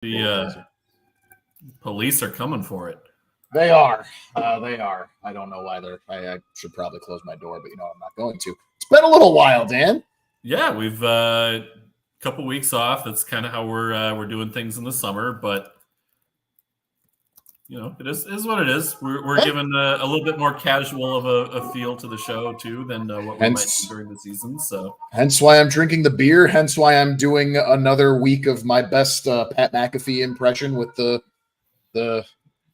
The police are coming for it. They are. They are. I don't know why they're. I should probably close my door, but I'm not going to. It's been a little while, Dan. Yeah, we've a couple weeks off. That's kind of how we're doing things in the summer, but it is what it is. We're given a little bit more casual of a feel to the show too than what we might do during the season. So hence why I'm drinking the beer. Hence why I'm doing another week of my best Pat McAfee impression with the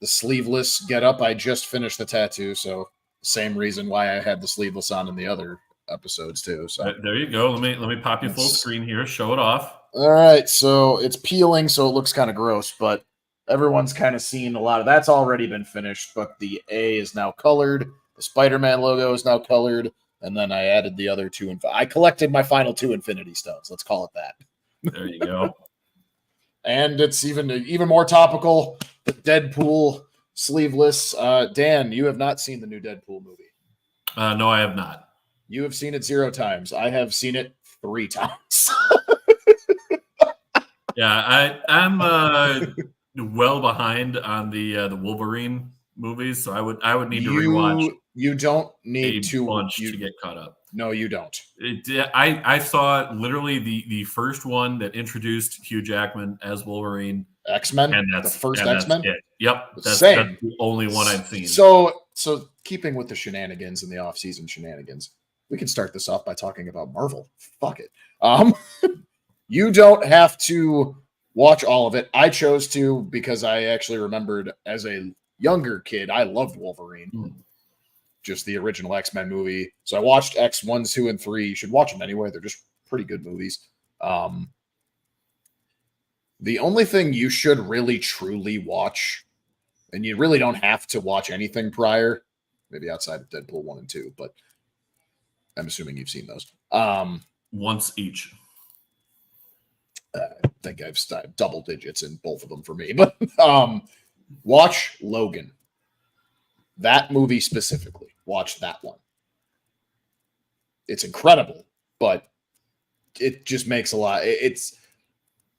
sleeveless get up. I just finished the tattoo, so same reason why I had the sleeveless on in the other episodes too. So there you go. Let me pop you full screen here. Show it off. All right, so it's peeling, so it looks kind of gross, but everyone's kind of seen a lot of that's already been finished. But the A is now colored. The Spider-Man logo is now colored, and then I added the other two. I collected my final 2 Infinity Stones. Let's call it that. There you go. And it's even more topical. The Deadpool sleeveless. Dan, you have not seen the new Deadpool movie. No, I have not. You have seen it 0 times. I have seen it 3 times. Yeah, I'm well behind on the Wolverine movies, so I would need to rewatch. You don't need to get caught up. No, you don't. I saw literally the first one that introduced Hugh Jackman as Wolverine. X-Men? And that's the first X-Men? Yep. That's the only one I've seen. So keeping with the shenanigans and the off-season shenanigans, we can start this off by talking about Marvel. Fuck it. You don't have to watch all of it. I chose to because I actually remembered as a younger kid, I loved Wolverine. Just the original X-Men movie. So I watched X 1, 2, and 3. You should watch them anyway. They're just pretty good movies. The only thing you should really truly watch, and you really don't have to watch anything prior, maybe outside of Deadpool 1 and 2, but I'm assuming you've seen those. Once each. I think I've double digits in both of them for me. But watch Logan. That movie specifically. Watch that one. It's incredible, but it just makes a lot.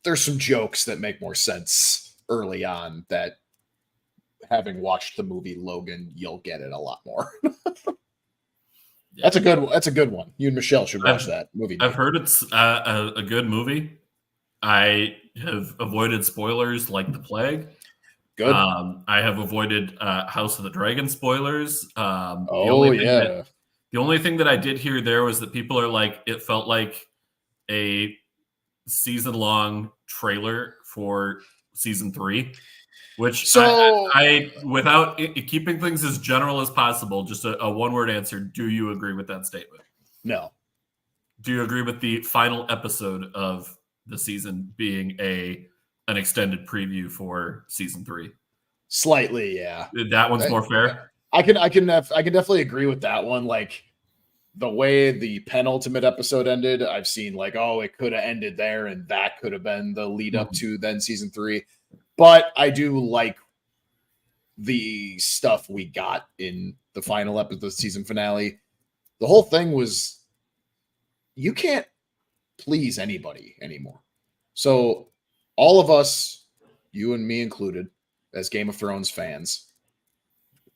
There's some jokes that make more sense early on that having watched the movie Logan, you'll get it a lot more. That's a good one. You and Michelle should watch that movie. I've heard it's a good movie. I have avoided spoilers like the plague. Good. I have avoided House of the Dragon spoilers. The only thing that I did hear there was that people are like, it felt like a season-long trailer for season 3, which I without keeping things as general as possible, just a one-word answer. Do you agree with that statement? No. Do you agree with the final episode of the season being an extended preview for season 3? Slightly, yeah. That one's more fair. I can definitely agree with that one. Like the way the penultimate episode ended, I've seen like, it could have ended there, and that could have been the lead up to then season 3. But I do like the stuff we got in the final episode, the season finale. The whole thing was, you can't please anybody anymore. So all of us, you and me included, as Game of Thrones fans,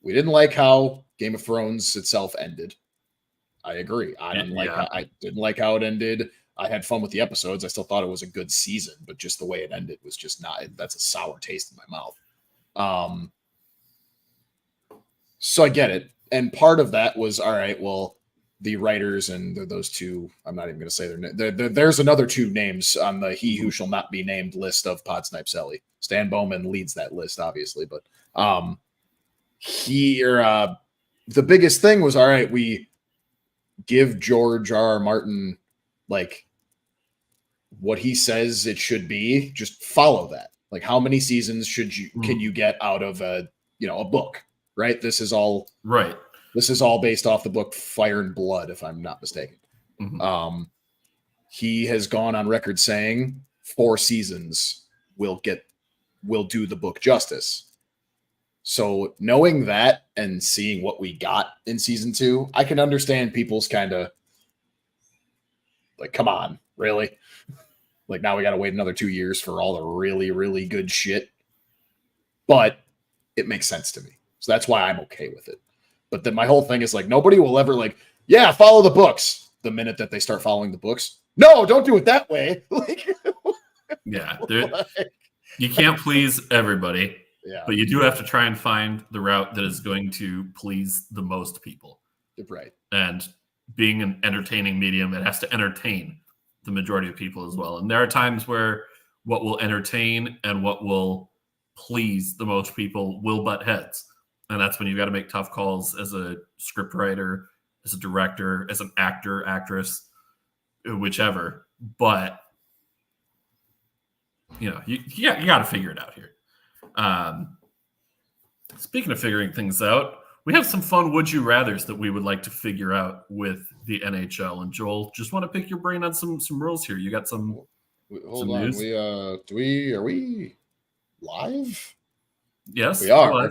we didn't like how Game of Thrones itself ended. I agree. I didn't like how it ended. I had fun with the episodes. I still thought it was a good season, but just the way it ended was just not. That's a sour taste in my mouth. So I get it, and part of that was all right. Well, the writers and those two, I'm not even going to say their name. There's another 2 names on the He Who Shall Not Be Named list of Pod Snipe Celly. Stan Bowman leads that list, obviously, but the biggest thing was, all right, we give George R. Martin like what he says it should be. Just follow that. Like, how many seasons can you get out of a book? Right. This is all right. This is all based off the book Fire and Blood, if I'm not mistaken. Mm-hmm. He has gone on record saying 4 seasons will do the book justice. So knowing that and seeing what we got in season 2, I can understand people's kind of like, come on, really? Like now we got to wait another 2 years for all the really, really good shit. But it makes sense to me. So that's why I'm okay with it. But then my whole thing is like, nobody will ever like, yeah, follow the books. The minute that they start following the books, no, don't do it that way. Like, yeah, you can't please everybody. Yeah. But you do have to try and find the route that is going to please the most people. Right. And being an entertaining medium, it has to entertain the majority of people as well. And there are times where what will entertain and what will please the most people will butt heads. And that's when you've got to make tough calls as a script writer, as a director, as an actor, actress, whichever. But, you got to figure it out here. Speaking of figuring things out, we have some fun would you rathers that we would like to figure out with the NHL. And Joel, just want to pick your brain on some rules here. You got some. Hold on. News? Are we live? Yes, we are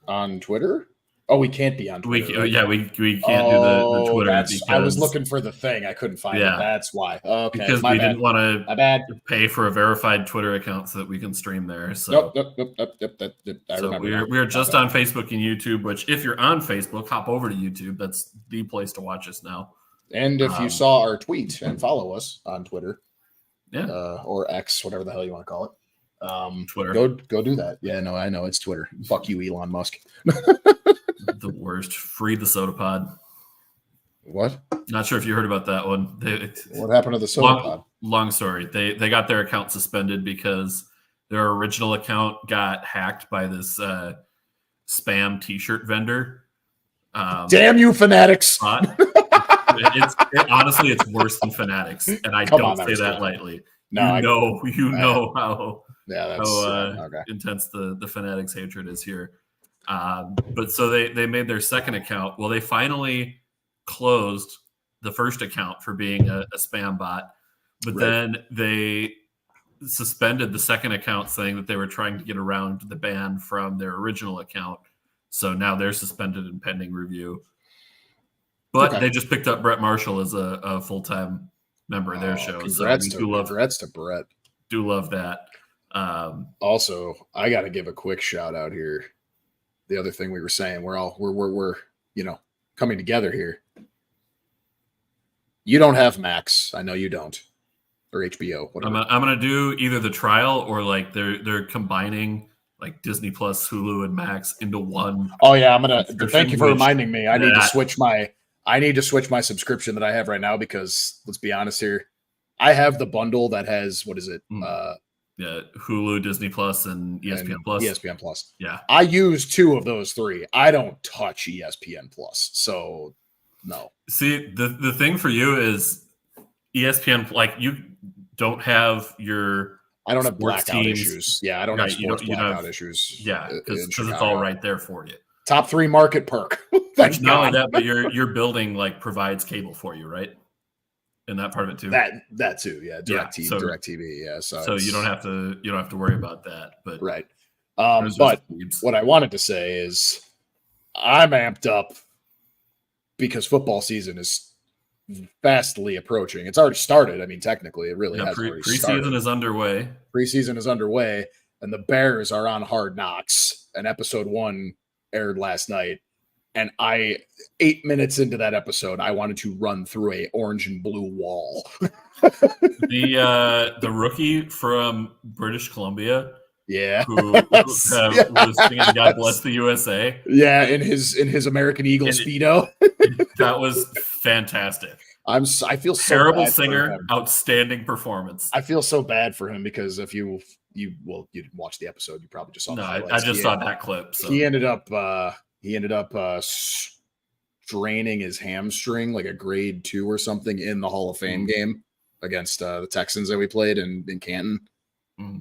on Twitter. Oh, we can't be on Twitter. We can't do the Twitter. Because, I was looking for the thing. I couldn't find it. That's why. Okay. Because we didn't want to pay for a verified Twitter account so that we can stream there. So we're just on Facebook and YouTube, which if you're on Facebook, hop over to YouTube. That's the place to watch us now. And if you saw our tweet and follow us on Twitter, or X, whatever the hell you want to call it, Twitter. Go do that. Yeah, no, I know it's Twitter. Fuck you, Elon Musk. The worst. Free the soda pod. What? Not sure if you heard about that one. What happened to the soda pod? Long story. They got their account suspended because their original account got hacked by this spam T-shirt vendor. Damn you, Fanatics! Honestly, it's worse than Fanatics, and I don't say that lightly. No, you know how intense the Fanatics hatred is here. But so they made their second account. Well, they finally closed the first account for being a spam bot, but then they suspended the second account, saying that they were trying to get around the ban from their original account. So now they're suspended and pending review. But they just picked up Brett Marshall as a full-time member of their show. Congrats to Brett. Do love that. Also, I got to give a quick shout out here. The other thing we were saying, we're coming together here. You don't have Max. I know you don't. Or HBO. Whatever. I'm gonna do either the trial or like they're combining like Disney Plus, Hulu, and Max into one. Oh yeah, I'm gonna. Thank you for reminding me. I need to switch my subscription that I have right now because let's be honest here, I have the bundle that has what is it? Hulu, Disney Plus, and ESPN Plus. ESPN Plus. Yeah, I use 2 of those 3. I don't touch ESPN Plus, so no. See, the thing for you is ESPN. Like you don't have your. I don't have blackout issues. Yeah, I don't have sports blackout issues. Yeah, because it's all right there for you. Top 3 market perk. Not only that, but your building like provides cable for you, right? In that part of it too. That too, yeah. Direct TV, yeah. So you don't have to worry about that. But right. But what I wanted to say is I'm amped up because football season is fastly approaching. It's already started. I mean, technically, it really has already started. Preseason is underway. Preseason is underway, and the Bears are on Hard Knocks. And episode 1 aired last night. And 8 minutes into that episode, I wanted to run through a orange and blue wall. The rookie from British Columbia, who was singing "God Bless the USA," in his American Eagle Speedo. That was fantastic. I feel so terrible singer, outstanding performance. I feel so bad for him because if you didn't watch the episode, you probably just saw. No, I just saw that clip. So. He ended up straining his hamstring, like a grade 2 or something, in the Hall of Fame game against the Texans that we played in Canton.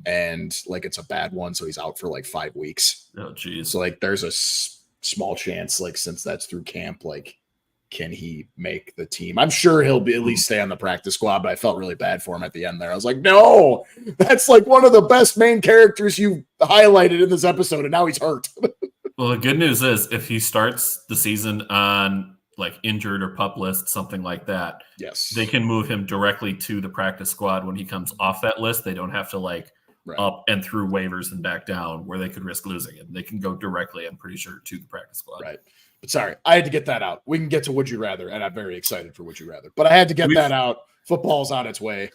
And like it's a bad one, so he's out for like 5 weeks. Oh, geez. So like there's a small chance, like since that's through camp, like can he make the team? I'm sure he'll be at least stay on the practice squad, but I felt really bad for him at the end there. I was like, no, that's like one of the best main characters you highlighted in this episode, and now he's hurt. Well, the good news is if he starts the season on like injured or pup list, something like that, yes, they can move him directly to the practice squad when he comes off that list. They don't have to like up and through waivers and back down where they could risk losing him. They can go directly, I'm pretty sure, to the practice squad. Right. But sorry, I had to get that out. We can get to Would You Rather, and I'm very excited for Would You Rather. But I had to get that out. Football's on its way.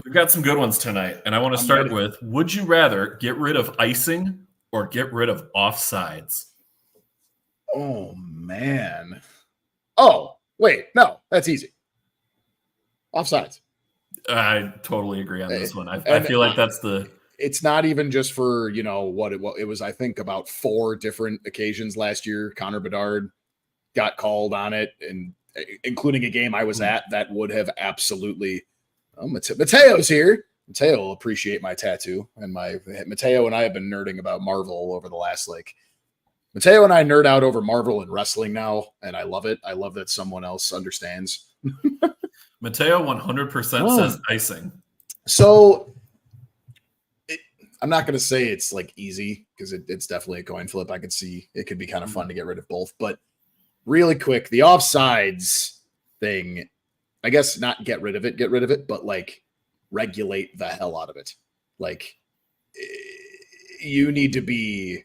We've got some good ones tonight, and I want to start with, would you rather get rid of icing or get rid of offsides? Oh, man. Oh, wait. No, that's easy. Offsides. I totally agree on this one. I feel like that's the... It's not even just for, what it was, I think, about 4 different occasions last year. Connor Bedard got called on it, and including a game I was at that would have absolutely... Oh, Mateo's here. Mateo will appreciate my tattoo. And Mateo and I have been nerding about Marvel over the last, Mateo and I nerd out over Marvel and wrestling now, and I love it. I love that someone else understands. Mateo 100% says icing. So I'm not going to say it's easy because it's definitely a coin flip. I could see it could be kind of fun to get rid of both. But really quick, the offsides thing, I guess not get rid of it, but regulate the hell out of it. You need to be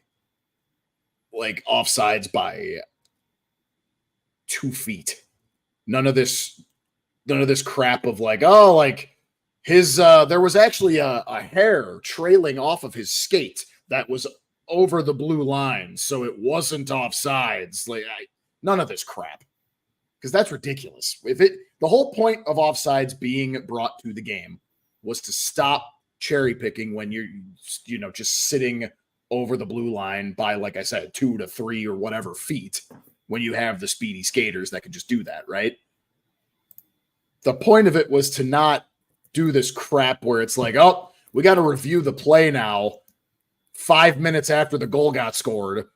offsides by 2 feet. None of this crap of his there was actually a hair trailing off of his skate that was over the blue line, so it wasn't offsides. None of this crap, because that's ridiculous. The whole point of offsides being brought to the game was to stop cherry picking when you're just sitting over the blue line by, like I said, 2 to 3 or whatever feet, when you have the speedy skaters that could just do that, right? The point of it was to not do this crap where it's oh, we got to review the play now 5 minutes after the goal got scored,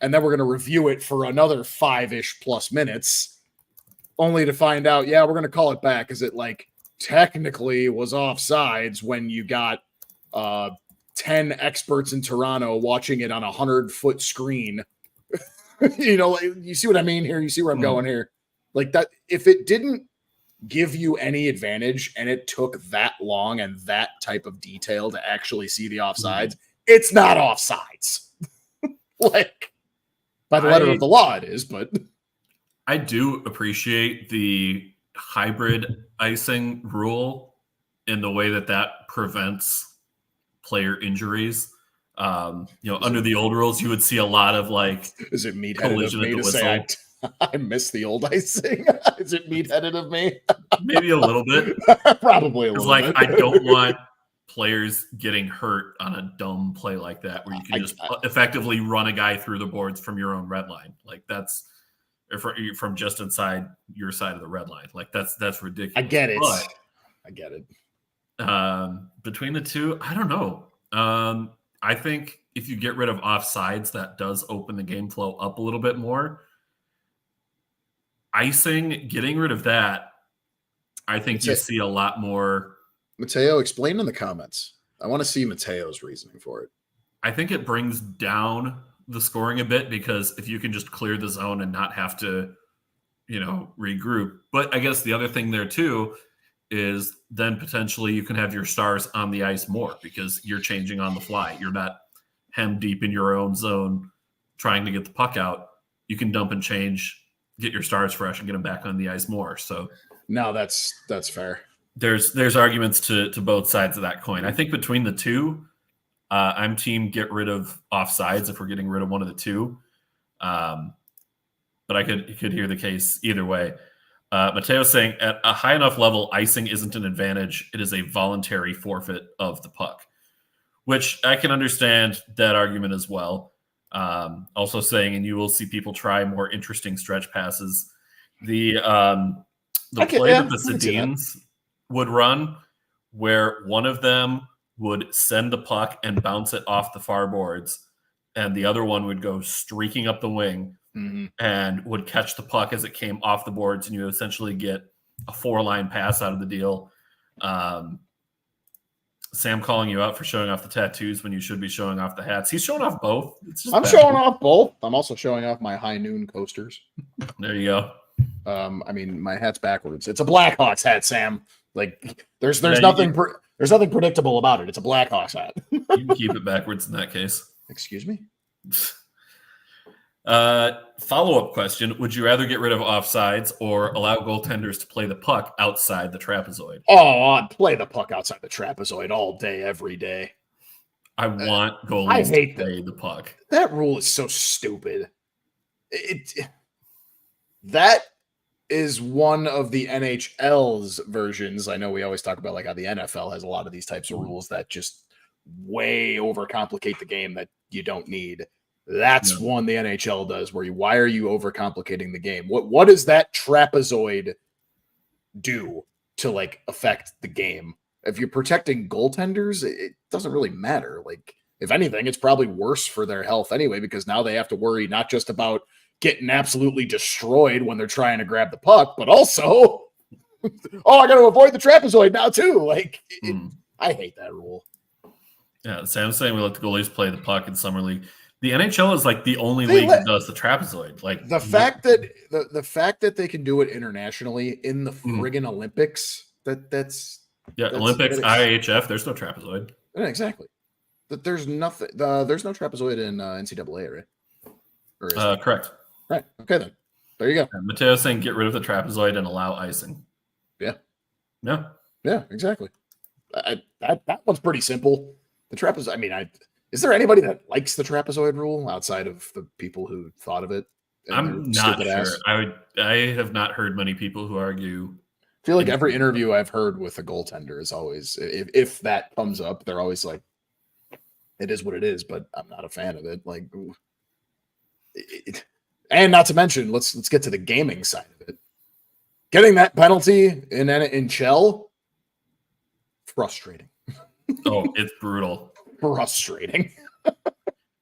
and then we're going to review it for another 5-ish plus minutes, only to find out, we're going to call it back because it technically was offsides when you got 10 experts in Toronto watching it on a 100-foot screen. You see what I mean here? You see where I'm going here? That, if it didn't give you any advantage and it took that long and that type of detail to actually see the offsides, it's not offsides. By the letter of the law it is, but I do appreciate the hybrid icing rule in the way that prevents player injuries. Under the old rules, you would see a lot of is it meatheaded of me to say I miss the old icing? Is it meatheaded of me? Maybe a little bit. Probably a little bit. I don't want players getting hurt on a dumb play like that where you can just effectively run a guy through the boards from your own red line. That's from just inside your side of the red line. That's ridiculous. I get it. But, I get it. Between the two, I don't know. I think if you get rid of offsides, that does open the game flow up a little bit more. Icing, getting rid of that, I think you see a lot more. Mateo, explain in the comments. I want to see Mateo's reasoning for it. I think it brings down the scoring a bit because if you can just clear the zone and not have to, regroup. But I guess the other thing there too is then potentially you can have your stars on the ice more because you're changing on the fly. You're not hemmed deep in your own zone trying to get the puck out. You can dump and change, get your stars fresh, and get them back on the ice more. So no, that's fair. There's arguments to both sides of that coin. I think between the two, I'm team get rid of offsides if we're getting rid of one of the two. But I could hear the case either way. Mateo's saying at a high enough level, icing isn't an advantage. It is a voluntary forfeit of the puck, which I can understand that argument as well. Also saying, and you will see people try more interesting stretch passes. The play that the Sedins would run, where one of them would send the puck and bounce it off the far boards, and the other one would go streaking up the wing and would catch the puck as it came off the boards, and you essentially get a 4-line pass out of the deal. Sam calling you out for showing off the tattoos when you should be showing off the hats. He's showing off both. I'm showing off both. I'm also showing off my High Noon coasters. There you go. I mean, my hat's backwards. It's a Blackhawks hat, Sam. Like, there's Yeah, nothing there's nothing predictable about it. It's a Blackhawks hat. You can keep it backwards in that case. Excuse me? Follow-up question. Would you rather get rid of offsides or allow goaltenders to play the puck outside the trapezoid? Oh, I'd play the puck outside the trapezoid all day, every day. I want goalies to play the puck. That rule is so stupid. That is one of the NHL's versions. I know we always talk about like how the NFL has a lot of these types of rules that just way overcomplicate the game that you don't need. That's one the NHL does where why are you overcomplicating the game? What does that trapezoid do to like affect the game? If you're protecting goaltenders, it doesn't really matter. Like, if anything, it's probably worse for their health anyway, because now they have to worry not just about getting absolutely destroyed when they're trying to grab the puck, but also, I got to avoid the trapezoid now too. Like, I hate that rule. Yeah, Sam's saying we let the goalies play the puck in summer league. The NHL is like the only league that does the trapezoid. Like the fact that they can do it internationally in the friggin' Olympics, that's Olympics, IHF. There's no trapezoid. Yeah, exactly. That there's nothing. There's no trapezoid in NCAA, right? Correct. Right. Okay, then. There you go. Mateo's saying get rid of the trapezoid and allow icing. Yeah. Yeah. Yeah. Exactly. That one's pretty simple. The trapezoid. I mean, is there anybody that likes the trapezoid rule outside of the people who thought of it? I'm not sure. I have not heard many people who argue. I feel like every interview I've heard with a goaltender is always, if that comes up, they're always like, it is what it is, but I'm not a fan of it. Like, and not to mention, let's get to the gaming side of it. Getting that penalty in Shell, frustrating. Oh, it's brutal. Frustrating.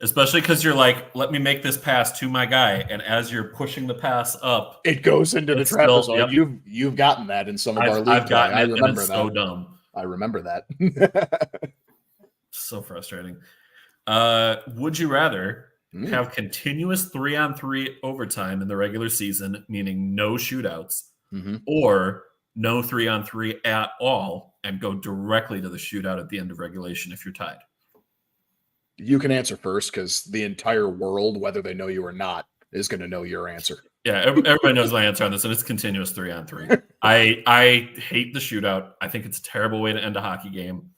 Especially because you're like, let me make this pass to my guy, and as you're pushing the pass up, it goes into the trapezoid. You've gotten that in some of our league. I've gotten I remember that. So dumb. I remember that. So frustrating. Would you rather have continuous 3-on-3 overtime in the regular season, meaning no shootouts, or no 3-on-3 at all, and go directly to the shootout at the end of regulation if you're tied? You can answer first because the entire world, whether they know you or not, is going to know your answer. Yeah, everybody knows my answer on this, and it's continuous 3-on-3. I hate the shootout. I think it's a terrible way to end a hockey game.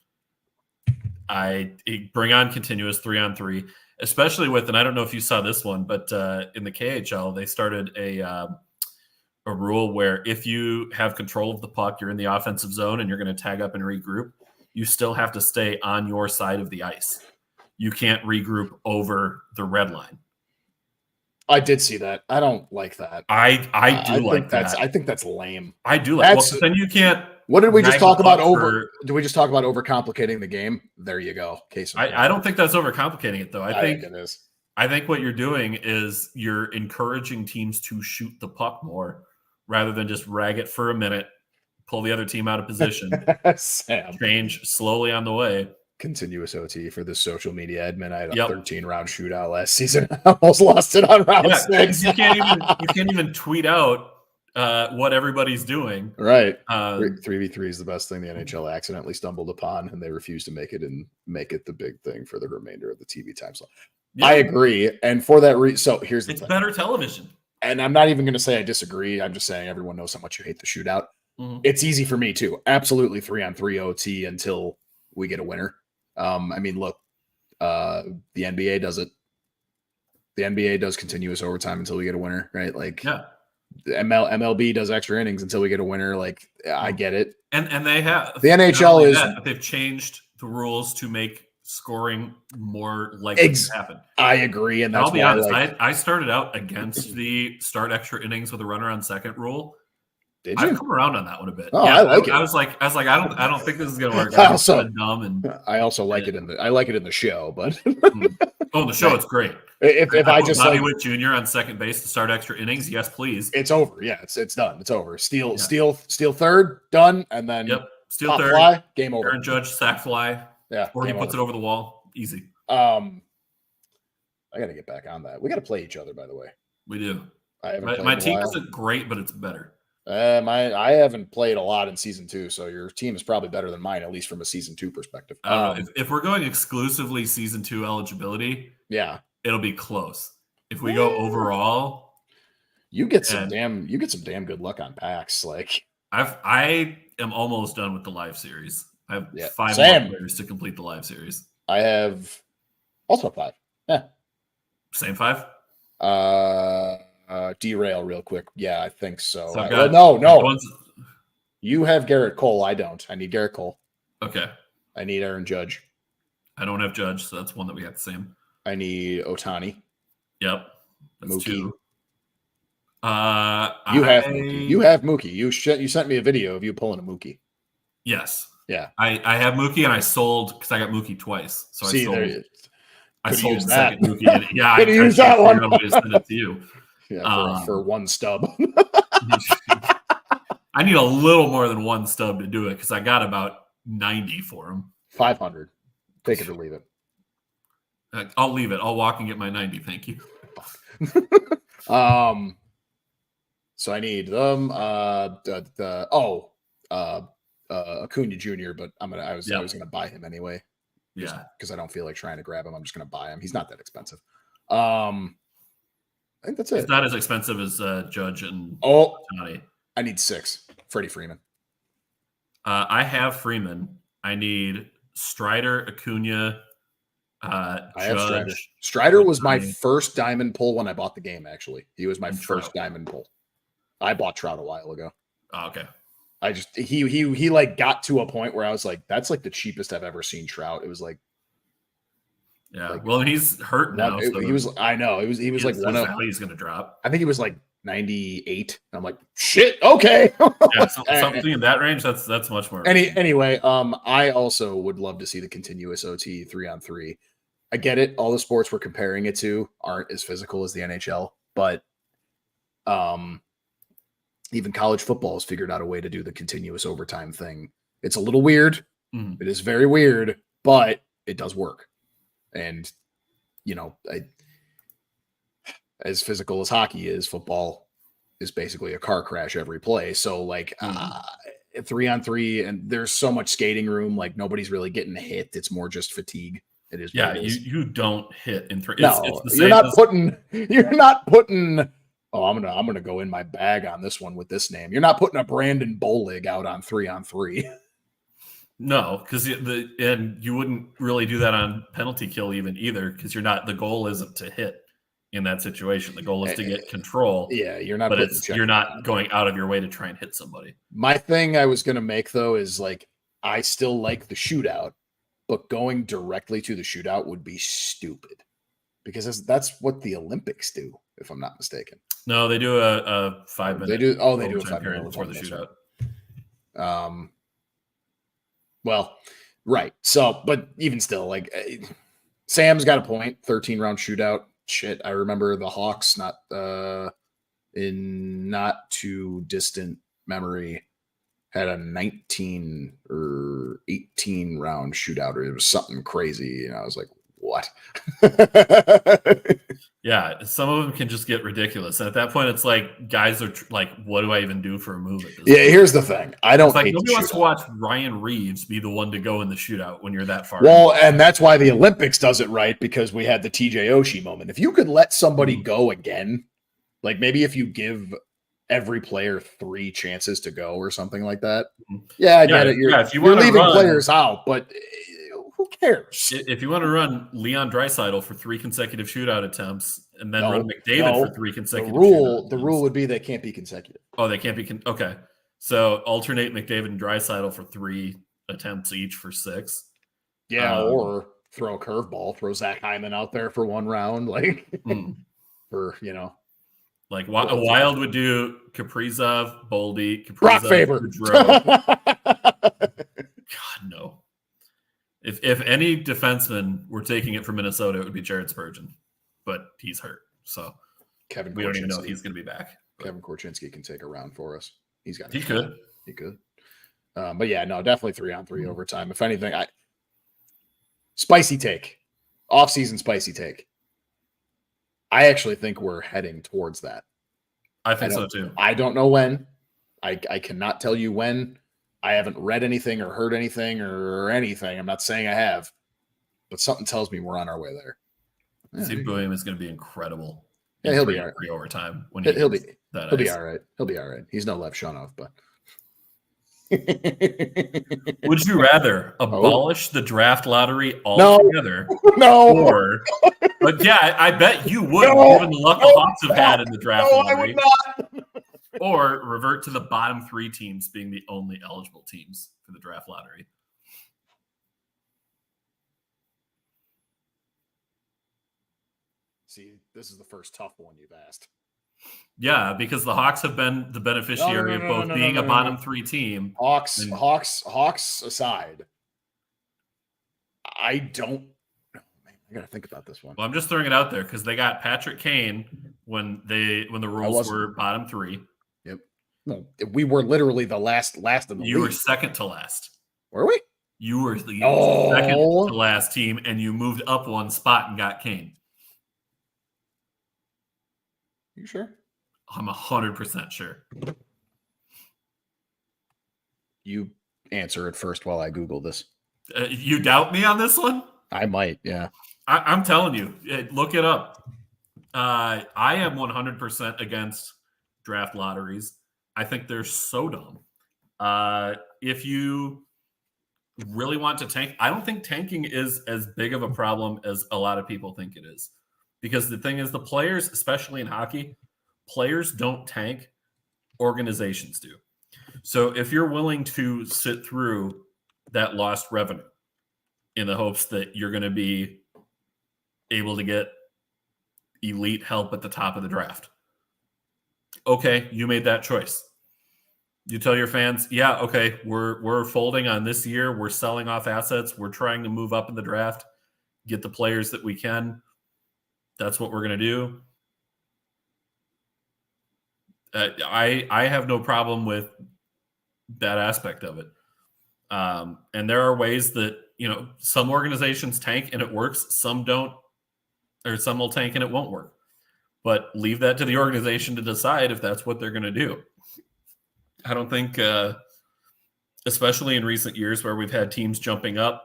I bring on continuous 3-on-3, especially with, and I don't know if you saw this one, but in the KHL, they started a rule where if you have control of the puck, you're in the offensive zone, and you're going to tag up and regroup, you still have to stay on your side of the ice. You can't regroup over the red line. I did see that. I don't like that. I like that. I think that's lame. I do like that. Well, then you can't. What did we just talk about Did we just talk about overcomplicating the game? There you go. I don't think that's overcomplicating it, though. I think it is. I think what you're doing is you're encouraging teams to shoot the puck more rather than just rag it for a minute, pull the other team out of position, change slowly on the way. Continuous OT for the social media admin. I had a 13-round shootout last season. I almost lost it on round 6. You can't even tweet out what everybody's doing. Right. 3v3 is the best thing the NHL accidentally stumbled upon, and they refuse to make it the big thing for the remainder of the TV time slot. Yeah. I agree. And for that so here's the thing. It's better television. And I'm not even going to say I disagree. I'm just saying everyone knows how much you hate the shootout. It's easy for me too. Absolutely 3-on-3 OT until we get a winner. I mean, look, the NBA does it. The NBA does continuous overtime until we get a winner, right? Like, MLB does extra innings until we get a winner. Like, I get it. And they have the NHL they've changed the rules to make scoring more likely to happen. I agree, and that's I'll be honest. I started out against the start extra innings with a runner on second rule. Did you? I've come around on that one a bit. Oh, yeah, I like it. I was like, I don't think this is gonna work. I also like it in the show, but the show, it's great. If I just Bobby Witt Jr. on second base to start extra innings, yes, please. It's over. Yeah, it's done. It's over. Steal third, done, and then steal third, fly, game over. Aaron Judge sack fly, or he puts it over the wall, easy. I got to get back on that. We got to play each other, by the way. We do. I haven't played My in a team while. isn't great, but it's better. I haven't played a lot in season 2, so your team is probably better than mine, at least from a season 2 perspective. I don't know. If we're going exclusively season 2 eligibility, yeah, it'll be close. If we go overall, you get some damn good luck on packs. Like I am almost done with the live series. I have 5 more players to complete the live series. I have also 5. Yeah. Same 5? Derail real quick. Yeah, I think so. So no. You have Garrett Cole. I don't. I need Garrett Cole. Okay. I need Aaron Judge. I don't have Judge, so that's one that we have the same. I need Ohtani. Yep. That's Mookie. 2. You have Mookie. You have Mookie. You sent me a video of you pulling a Mookie. Yes. Yeah. I have Mookie, and I sold because I got Mookie twice. So I sold the second Mookie. And, yeah, I use that one. I'm going to send it to you. Yeah, for one stub. I need a little more than one stub to do it because I got about 90 for him. 500. Take it or leave it. I'll leave it. I'll walk and get my 90. Thank you. So I need them. Acuna Jr., but I was gonna buy him anyway. Yeah, because I don't feel like trying to grab him. I'm just gonna buy him. He's not that expensive. I think that's it. It's not as expensive as Judge and Ohtani. I need 6. Freddie Freeman. I have Freeman. I need Strider, Acuna. I have Strider. Strider was my first diamond pull when I bought the game. Actually, he was my first diamond pull. I bought Trout a while ago. Oh, okay. I just he like got to a point where I was like, that's like the cheapest I've ever seen Trout. It was like, well, he's hurt now. He was like one of he's going to drop. I think he was like 98. I'm like, shit. Okay. Something in that range. That's much more. Anyway, I also would love to see the continuous OT 3-on-3. I get it. All the sports we're comparing it to aren't as physical as the NHL, but even college football has figured out a way to do the continuous overtime thing. It's a little weird. Mm. It is very weird, but it does work. And, as physical as hockey is, football is basically a car crash every play. So 3-on-3, and there's so much skating room, like nobody's really getting hit. It's more just fatigue. It is. Yeah, you don't hit in 3. No, it's the same you're not putting. Oh, I'm gonna go in my bag on this one with this name. You're not putting a Brandon Bolig out on 3-on-3. No, because and you wouldn't really do that on penalty kill either, because the goal isn't to hit in that situation. The goal is to get control. Yeah, you're not. But you're not going out of your way to try and hit somebody. My thing I was gonna make though is I still like the shootout, but going directly to the shootout would be stupid, because that's what the Olympics do, if I'm not mistaken. No, they do a 5-minute. They do a 5-minute before the shootout. Well, right. So, but even still, Sam's got a point. 13-round shootout. Shit, I remember the Hawks in not too distant memory had a 19 or 18 round shootout, or it was something crazy. I was like, what? Yeah, some of them can just get ridiculous. And at that point, it's like guys are like, what do I even do for a move at this point? Here's the thing. I don't nobody wants to watch Ryan Reeves be the one to go in the shootout when you're that far. Well, and that's why the Olympics does it right, because we had the TJ Oshie moment. If you could let somebody go again, maybe if you give every player 3 chances to go or something like that. Yeah, I get it. You're leaving players out, but who cares? If you want to run Leon Draisaitl for 3 consecutive shootout attempts and then run McDavid for 3 consecutive the rule would be they can't be consecutive. Oh, they can't be okay. So alternate McDavid and Draisaitl for 3 attempts each for 6. Yeah, or throw a curveball, throw Zach Hyman out there for 1 round, for Like a Wild would do Kaprizov, Boldy, Brock Faber. God, no. If any defenseman were taking it from Minnesota, it would be Jared Spurgeon, but he's hurt, so we don't even know if he's going to be back. Kevin Korchinski can take a round for us. He could. But yeah, no, definitely 3-on-3 overtime. If anything, spicy take, off-season spicy take. I actually think we're heading towards that. I think so too. I don't know when. I cannot tell you when. I haven't read anything or heard anything or anything. I'm not saying I have, but something tells me we're on our way there. Steve Williams is going to be incredible. Yeah, he'll be all right. Overtime when he'll be all right. He'll be all right. He's no Lev Shunov, but. Would you rather abolish the draft lottery altogether? No. But yeah, I bet you would, given the luck the Hawks have had in the draft lottery. I would not. Or revert to the bottom 3 teams being the only eligible teams for the draft lottery. See, this is the first tough one you've asked. Yeah, because the Hawks have been the beneficiary of both being a bottom 3 team. Hawks aside. I don't. Oh, man, I gotta think about this one. Well, I'm just throwing it out there because they got Patrick Kane when the rules were bottom 3. Yep. No, we were literally the last in the league. You were second to last. Were we? You were the second to last team, and you moved up 1 spot and got Kane. You sure? I'm 100% sure. You answer it first while I Google this. You doubt me on this one? I might, yeah. I'm telling you, look it up. I am 100% against draft lotteries. I think they're so dumb. If you really want to tank, I don't think tanking is as big of a problem as a lot of people think it is. Because the thing is, the players, especially in hockey, players don't tank, organizations do. So if you're willing to sit through that lost revenue in the hopes that you're going to be able to get elite help at the top of the draft, okay, you made that choice. You tell your fans, yeah, okay, we're folding on this year. We're selling off assets. We're trying to move up in the draft, get the players that we can. That's what we're going to do. I have no problem with that aspect of it. And there are ways that, some organizations tank and it works. Some don't, or some will tank and it won't work. But leave that to the organization to decide if that's what they're going to do. I don't think, especially in recent years where we've had teams jumping up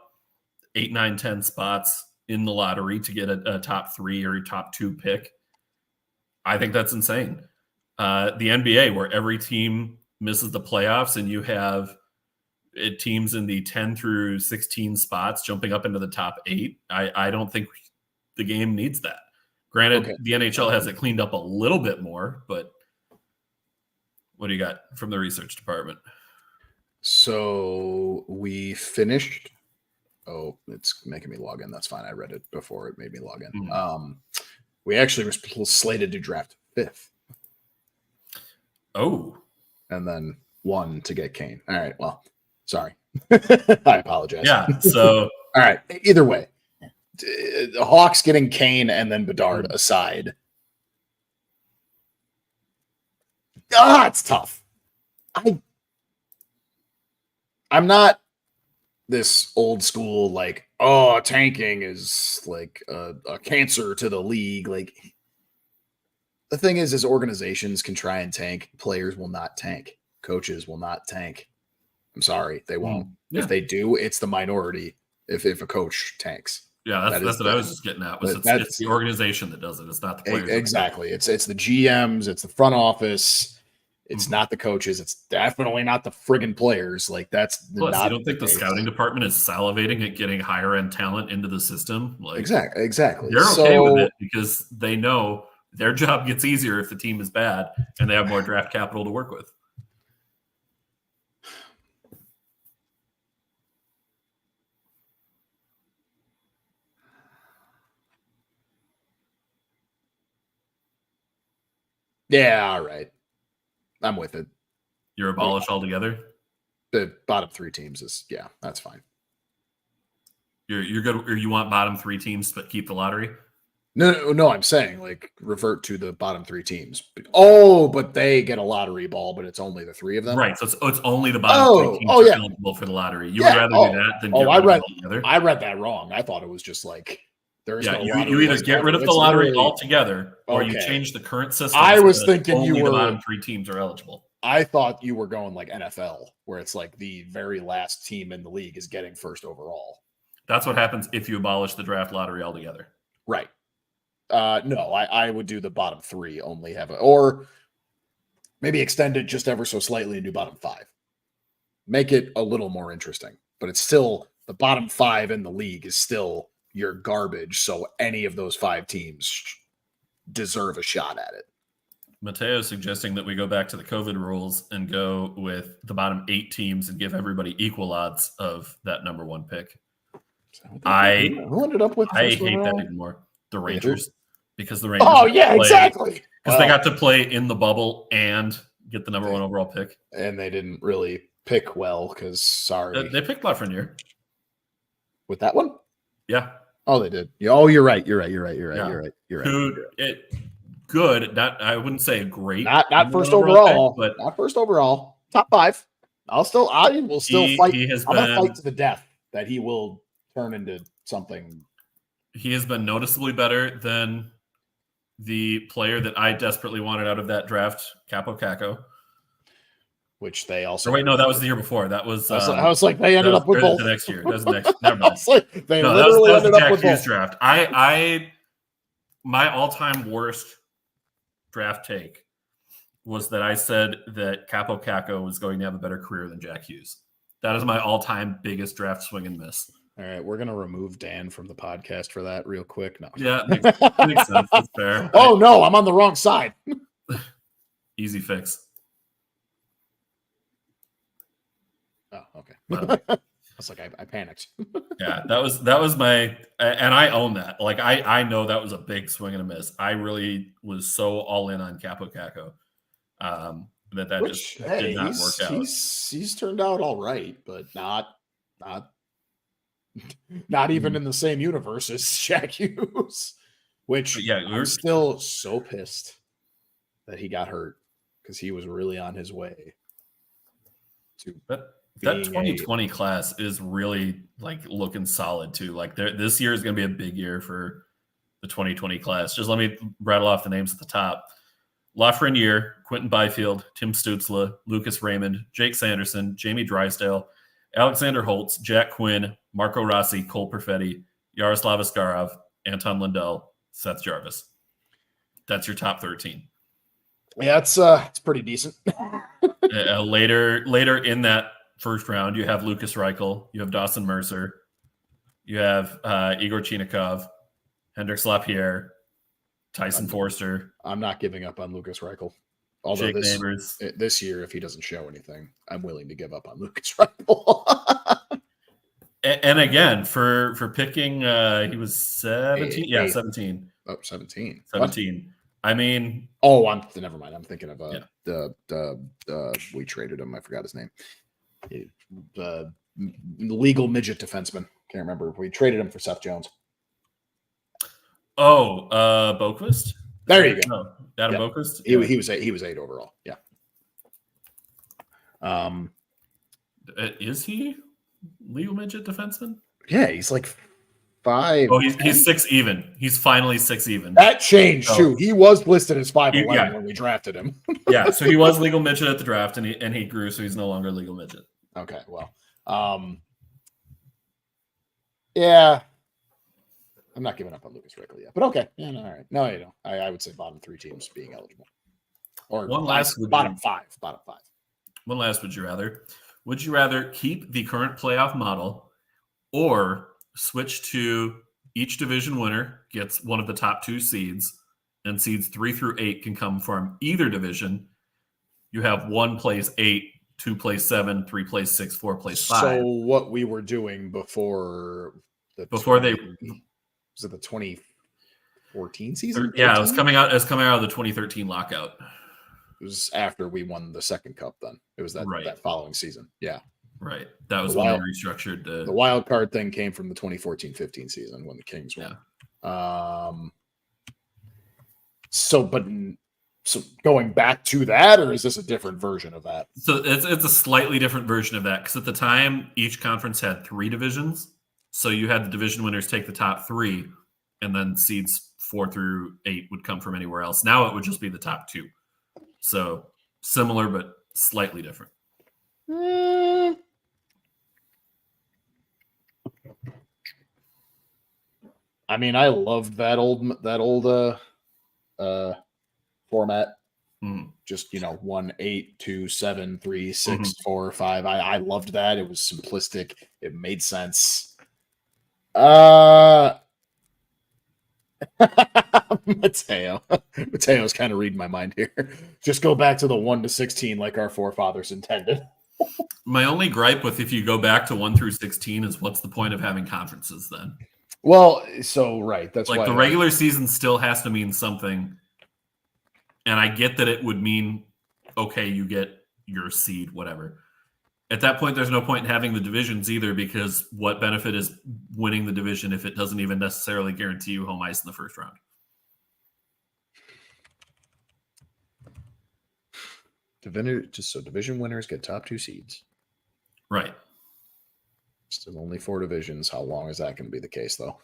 8, 9, 10 spots in the lottery to get a top 3 or a top 2 pick. I think that's insane. The NBA, where every team misses the playoffs and you have teams in the 10 through 16 spots jumping up into the top 8. I don't think the game needs that. Granted, the NHL has it cleaned up a little bit more, but what do you got from the research department? So we finished. Oh, it's making me log in. That's fine. I read it before it made me log in. Mm-hmm. We actually were slated to draft 5th. Oh. And then 1 to get Kane. All right. Well, sorry. I apologize. Yeah. So. All right. Either way, the Hawks getting Kane and then Bedard aside. It's tough. I'm not this old school, like, tanking is like a cancer to the league. Like, the thing is organizations can try and tank. Players will not tank. Coaches will not tank. I'm sorry, they won't. Yeah. If they do, it's the minority. If a coach tanks. Yeah, that's what I was just getting at. It's the organization that does it. It's not the players. Exactly. It's the GMs. It's the front office. It's not the coaches. It's definitely not the friggin' players. Like, that's Plus, not. You don't think the scouting department is salivating at getting higher end talent into the system? Like, exactly. They're okay with it because they know their job gets easier if the team is bad and they have more draft capital to work with. Yeah, all right. I'm with it. You're abolish altogether? The bottom 3 teams is, that's fine. You're good, or you want bottom 3 teams but keep the lottery? No, I'm saying, like, revert to the bottom 3 teams. But they get a lottery ball, but it's only the 3 of them. Right, so it's only the bottom 3 teams eligible for the lottery. You would rather do that than get rid of it altogether? I read that wrong. I thought it was just like There's Yeah, no you lottery either get rid of the It's lottery literally- altogether, or you Okay. change the current system. I so was that thinking only you the were- bottom 3 teams are eligible. I thought you were going like NFL, where it's like the very last team in the league is getting first overall. That's what happens if you abolish the draft lottery altogether. Right. No, I would do the bottom 3 only have or maybe extend it just ever so slightly and do bottom 5. Make it a little more interesting, but it's still the bottom 5 in the league is still your garbage. So any of those 5 teams deserve a shot at it. Mateo is suggesting that we go back to the COVID rules and go with the bottom 8 teams and give everybody equal odds of that number 1 pick. Who ended up with I first hate overall? that even more. The Rangers. Because the Rangers. Oh, yeah, exactly. Because they got to play in the bubble and get the number 1 overall pick. And they didn't really pick well because, sorry. They picked Lafreniere. With that one? Yeah. Oh, they did. Oh, you're right. You're right. Good. I wouldn't say great. Not first overall, pick, but not first overall. Top 5. I will still fight. I'm gonna fight to the death that he will turn into something. He has been noticeably better than the player that I desperately wanted out of that draft, Capo Caco. Which they also. Or wait, no, that was the year before. That was. I was like, they ended up with both. The next year. That was the next. Never mind. They literally ended up with Jack Hughes both. draft. My all-time worst draft take was that I said that Capo Caco was going to have a better career than Jack Hughes. That is my all-time biggest draft swing and miss. All right, we're gonna remove Dan from the podcast for that real quick. No, yeah, makes sense. That's fair. Oh no, I'm on the wrong side. Easy fix. Oh, okay. Well, I was like, I panicked. Yeah, that was my, and I own that. Like I know that was a big swing and a miss. I really was so all in on Capo Caco that just did not work out. He's turned out all right, but not even in the same universe as Jack Hughes. Which I'm still so pissed that he got hurt because he was really on his way to. That 2020 class is really like looking solid too. Like this year is going to be a big year for the 2020 class. Just let me rattle off the names at the top: Lafreniere, Quentin Byfield, Tim Stutzla, Lucas Raymond, Jake Sanderson, Jamie Drysdale, Alexander Holtz, Jack Quinn, Marco Rossi, Cole Perfetti, Yaroslav Askarov, Anton Lindell, Seth Jarvis. That's your top 13. Yeah, it's pretty decent. Later in that first round, you have Lucas Reichel, you have Dawson Mercer, you have Igor Chinikov, Hendrix Lapierre, Tyson Forster. I'm not giving up on Lucas Reichel. Although Jake this year, if he doesn't show anything, I'm willing to give up on Lucas Reichel. and again, for picking, he was 17. Yeah, 17. Oh, 17. 17. What? I mean, never mind. I'm thinking of we traded him. I forgot his name. The legal midget defenseman. Can't remember. We traded him for Seth Jones. Oh, Boquist. There you go. No, Adam Boquist. He was 8 overall. Yeah. Is he legal midget defenseman? Yeah, he's like 5. Oh, he's 6 even. He's finally 6 even. That changed too. He was listed as 5'11" when we drafted him. Yeah, so he was legal midget at the draft, and he grew, so he's no longer legal midget. Okay, well, yeah, I'm not giving up on Lucas Reichel yet, but okay, yeah, no, all right, no, you know, I would say bottom 3 teams being eligible, or bottom five. One last, would you rather? Would you rather keep the current playoff model, or switch to each division winner gets one of the top 2 seeds, and seeds 3 through 8 can come from either division? You have 1 plays 8, 2 plays 7, 3 plays 6, 4 plays 5. So what we were doing before was it the 2014 season? Yeah, it was coming out of the 2013 lockout. It was after we won the second cup. Then it was that following season. Yeah, right. That was when we restructured the wild card thing. Came from the 2014-15 season when the Kings won. Yeah. So going back to that, or is this a different version of that? So it's a slightly different version of that, because at the time each conference had 3 divisions. So you had the division winners take the top 3, and then seeds 4 through 8 would come from anywhere else. Now it would just be the top 2. So similar, but slightly different. I mean, I loved that old format. Just 1, 8, 2, 7, 3, 6, 4, 5. I loved that. It was simplistic. It made sense. Mateo's kind of reading my mind here. Just go back to the 1 to 16 like our forefathers intended. My only gripe with if you go back to 1 through 16 is what's the point of having conferences then? Well, so right. That's like why the regular season still has to mean something. And I get that it would mean, okay, you get your seed, whatever. At that point, there's no point in having the divisions either, because what benefit is winning the division if it doesn't even necessarily guarantee you home ice in the first round? Division winners get top 2 seeds. Right. Still only 4 divisions. How long is that going to be the case, though?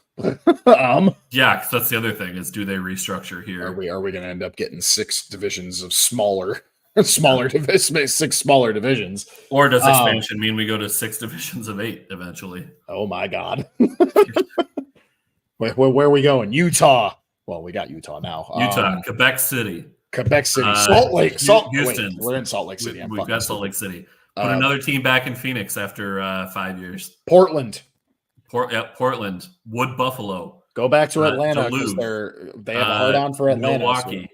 Yeah, because that's the other thing is, do they restructure here? Are we going to end up getting 6 divisions of smaller divisions, 6 smaller divisions? Or does expansion mean we go to 6 divisions of 8 eventually? Oh my God! where are we going? Utah. Well, we got Utah now. Utah, Quebec City, Salt Lake, Houston. Wait, we're in Salt Lake City. We've got Salt Lake City. Put another team back in Phoenix after 5 years. Portland. Portland. Wood Buffalo. Go back to Atlanta because they have a hard on for Atlanta. Milwaukee.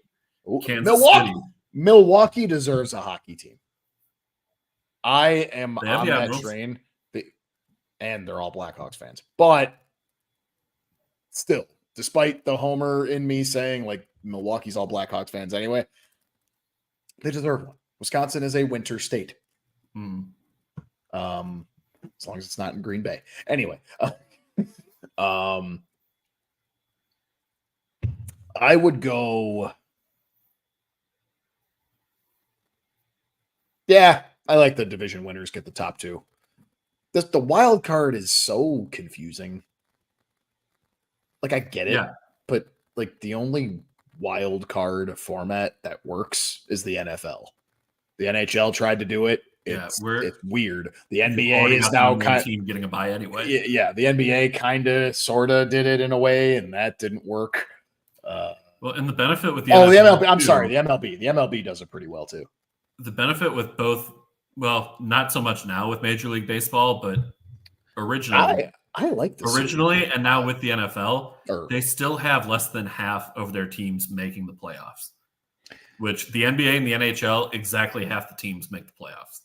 So. Kansas City. Milwaukee deserves a hockey team. I am on that train. And they're all Blackhawks fans. But still, despite the homer in me saying like Milwaukee's all Blackhawks fans anyway, they deserve one. Wisconsin is a winter state. As long as it's not in Green Bay. Anyway, I would go. Yeah, I like the division winners get the top 2. The wild card is so confusing. Like I get it, but like the only wild card format that works is the NFL. The NHL tried to do it. It's weird. The NBA is now kind of team getting a bye anyway. Yeah, the NBA kind of sort of did it in a way, and that didn't work. Well, and the benefit with the MLB. I'm sorry, the MLB. The MLB does it pretty well too. The benefit with both, well, not so much now with Major League Baseball, but originally, I like this. Originally, and now with the NFL, they still have less than half of their teams making the playoffs. Which the NBA and the NHL, exactly half the teams make the playoffs.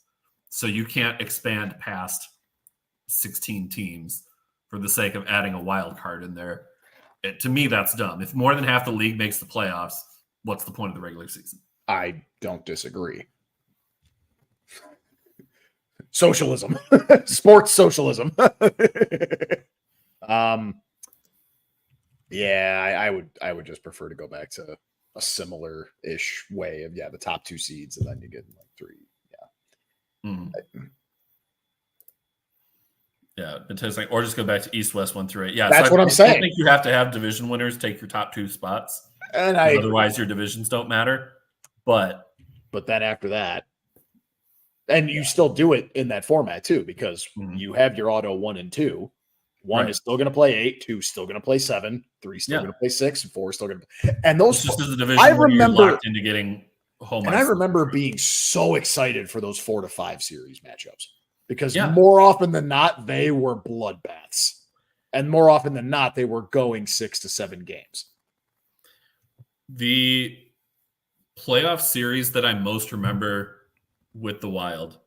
So you can't expand past 16 teams for the sake of adding a wild card in there. To me, that's dumb. If more than half the league makes the playoffs, what's the point of the regular season? I don't disagree. Socialism. Sports socialism. Yeah, I would just prefer to go back to a similar-ish way of the top 2 seeds, and then you get like 3. Yeah, interesting. Or just go back to East, West, 1 through 8. Yeah, that's what I'm saying. I think you have to have division winners take your top 2 spots, and otherwise your divisions don't matter. But then after that, and you still do it in that format too, because you have your auto 1 and 2. 1 is still going to play 8, 2 is still going to play 7, 3 still going to play 6, and 4 is still going to. And those just as a division, I remember you're locked into getting home. And I remember being so excited for those 4 to 5 series matchups because more often than not they were bloodbaths, and more often than not they were going 6 to 7 games. The playoff series that I most remember with the Wild,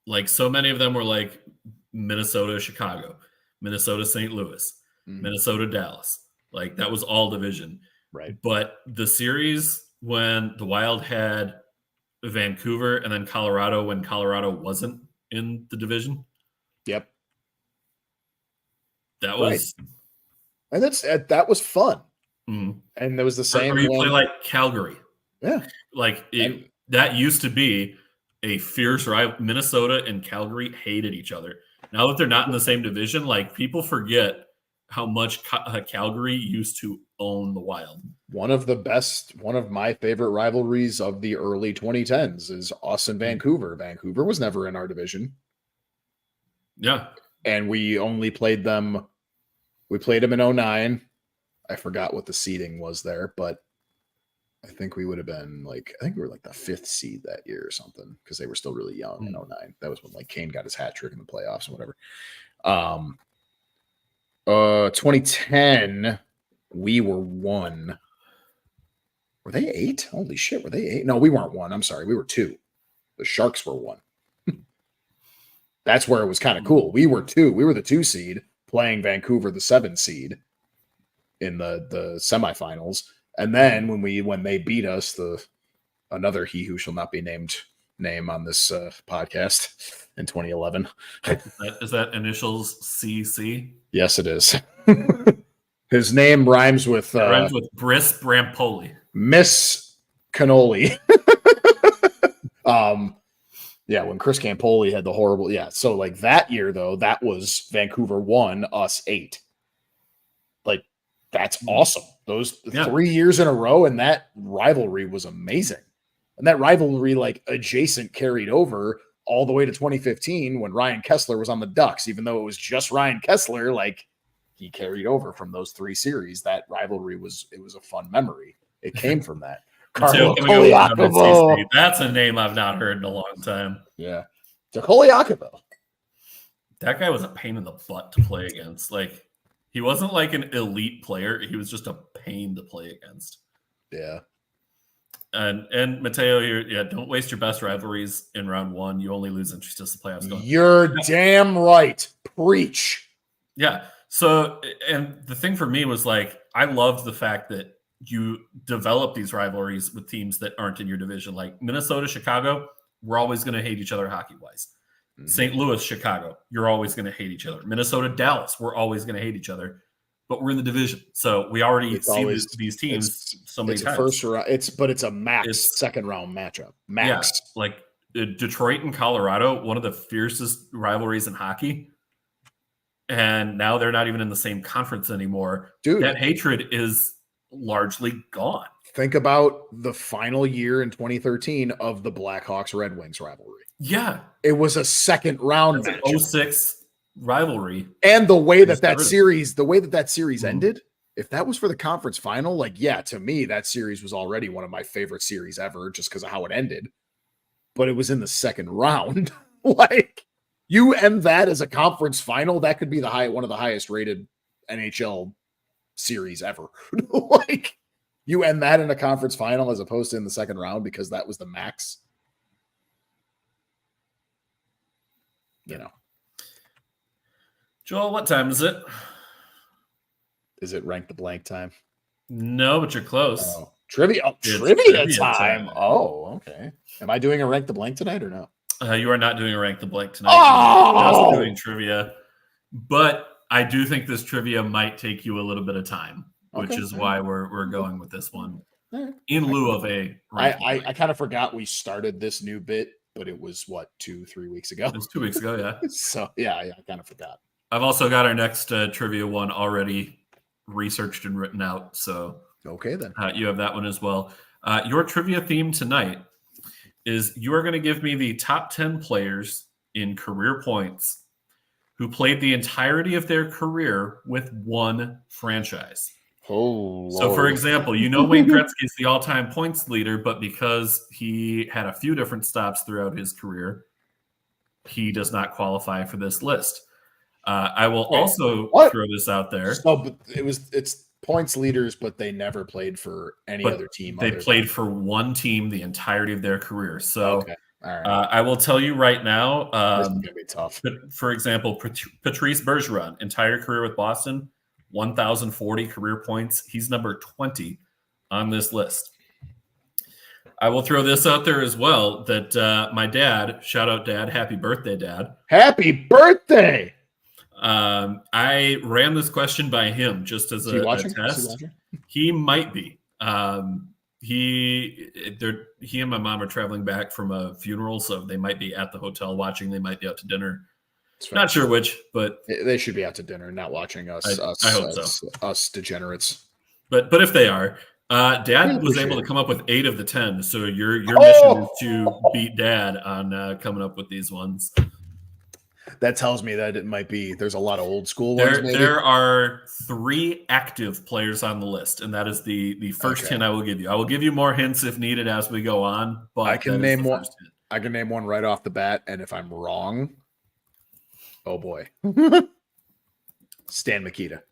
like so many of them were like Minnesota, Chicago, Minnesota, St. Louis, Minnesota, Dallas. Like that was all division. Right. But the series when the Wild had Vancouver and then Colorado when Colorado wasn't in the division. Yep. That was. And that was fun. Mm-hmm. And there was the same. Or you play like Calgary. Yeah. Like that used to be a fierce rival. Minnesota and Calgary hated each other. Now that they're not in the same division, like people forget how much Calgary used to own the Wild. One of my favorite rivalries of the early 2010s is us and Vancouver. Vancouver was never in our division. Yeah. And we only played them. We played them in 2009. I forgot what the seeding was there, but I think we would have been I think we were like the 5th seed that year or something because they were still really young in 2009. That was when like Kane got his hat trick in the playoffs and whatever. 2010, we were 1. Were they 8? Holy shit, were they 8? No, we weren't 1. I'm sorry, we were 2. The Sharks were 1. That's where it was kind of cool. We were 2. We were the 2 seed playing Vancouver, the 7 seed in the semifinals. And then when they beat us, another he who shall not be named name on this podcast in 2011. Is that initials CC? Yes, it is. His name rhymes with Briss Brampoli. Miss Cannoli. Yeah, when Chris Campoli had the horrible, so like that year though, that was Vancouver 1, us 8. Like that's awesome. Those 3 years in a row, and that rivalry was amazing. And that rivalry like adjacent carried over all the way to 2015 when Ryan Kessler was on the Ducks. Even though it was just Ryan Kessler, like he carried over from those 3 series. That rivalry was a fun memory. It came from that. That's a name I've not heard in a long time. Yeah. Koliakovo. That guy was a pain in the butt to play against. Like, he wasn't like an elite player. He was just a pain to play against. Yeah. And Mateo, don't waste your best rivalries in round 1. You only lose interest as the playoffs go. You're damn right. Preach. Yeah. So, and the thing for me was like, I loved the fact that you develop these rivalries with teams that aren't in your division. Like Minnesota, Chicago, we're always going to hate each other hockey-wise. Mm-hmm. St. Louis, Chicago, you're always going to hate each other. Minnesota, Dallas, we're always going to hate each other. But we're in the division, so we already see these teams so many times. First round, it's a max second round matchup. Max, yeah, like Detroit and Colorado, one of the fiercest rivalries in hockey. And now they're not even in the same conference anymore. Dude, that hatred is largely gone. Think about the final year in 2013 of the Blackhawks Red Wings rivalry. Yeah. It was a second round match. 06 rivalry. And the way that series ended, if that was for the conference final, to me, that series was already one of my favorite series ever just because of how it ended. But it was in the second round. You end that as a conference final, that could be one of the highest rated NHL series ever. You end that in a conference final as opposed to in the second round because that was the max. Joel, what time is it? Is it rank the blank time? No, but you're close. Oh, trivia time. Oh, okay. Am I doing a rank the blank tonight or no? You are not doing a rank the blank tonight. Oh! Just doing trivia. But I do think this trivia might take you a little bit of time, which is why we're going with this one in lieu of a rank. I kind of forgot we started this new bit, but it was 2-3 weeks ago. It was 2 weeks ago, yeah. So I kind of forgot. I've also got our next trivia one already researched and written out. So okay, then you have that one as well. Your trivia theme tonight is you are going to give me the top 10 players in career points who played the entirety of their career with one franchise. Oh, so for example, Wayne Gretzky is the all-time points leader, but because he had a few different stops throughout his career, he does not qualify for this list. I will also throw this out there. Oh, but it's points leaders, but they never played for any other team. They played for one team the entirety of their career. So okay. All right. I will tell you right now. This is going to be tough. For example, Patrice Bergeron, entire career with Boston, 1,040 career points. He's number 20 on this list. I will throw this out there as well that my dad, shout out Dad, happy birthday, Dad. Happy birthday! I ran this question by him just as a test. He might be. He and my mom are traveling back from a funeral, so they might be at the hotel watching. They might be out to dinner. Not sure which, but they should be out to dinner, not watching us. I hope so. Us degenerates. But if they are, Dad was able to come up with 8 of the 10. So your mission is to beat Dad on coming up with these ones. That tells me that it might be there's a lot of old school ones. Maybe. There are 3 active players on the list, and that is the first hint I will give you. I will give you more hints if needed as we go on. But I can name one. I can name one right off the bat, and if I'm wrong, oh boy, Stan Mikita.